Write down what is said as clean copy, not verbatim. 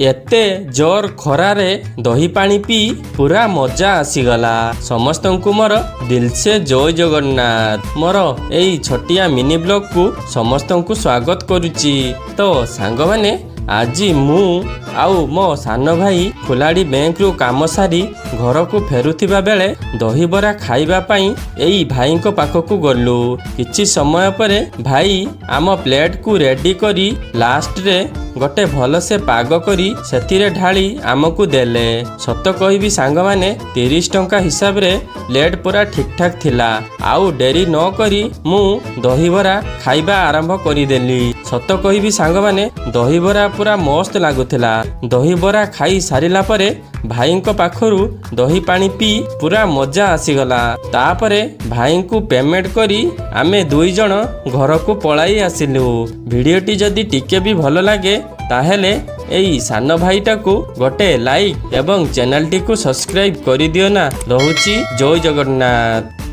एते जोर खरारे दही पानी पी पूरा मजा आसीगला। समस्तंकु मोर दिल से जय जगन्नाथ। मोर एई छोटिया मिनी ब्लॉग को समस्तंकु स्वागत करुची। तो सांग माने आज मु आउ मो सान भाई फुलाड़ी बैंक रु काम सारी घर को फेरुथिबा बेले दहीबरा खाइबा पाई एई भाई को पाखकु गलु। किछि समय परे भाई आम प्लेट को रेडी करी लास्ट रे गोटे भल से पाग करी सेतिरे ढाली आमको देले। सत कहबी सांग माने 30 टंका हिसाब रे प्लेट पूरा ठीक ठाक थिला। आउ डेरी न करी मु दहीबरा खाइबा आरंभ करी देली। सत कहबी सांग माने दहीबरा पूरा मस्त लागुथिला। दहीबरा खाई सारिला परे भाई को पाखरु दही पानी पी पूरा मजा आसीगला। तापरे भाई को पेमेंट करी आमे दुई जण घर को पलाई आसिलु। वीडियोटी जदि टिके भी भल लागे ताहेले एई सान भाईटा को गोटे लाइक एवं चैनल टी को सब्सक्राइब करी दियो ना। रहुची जय जगन्नाथ।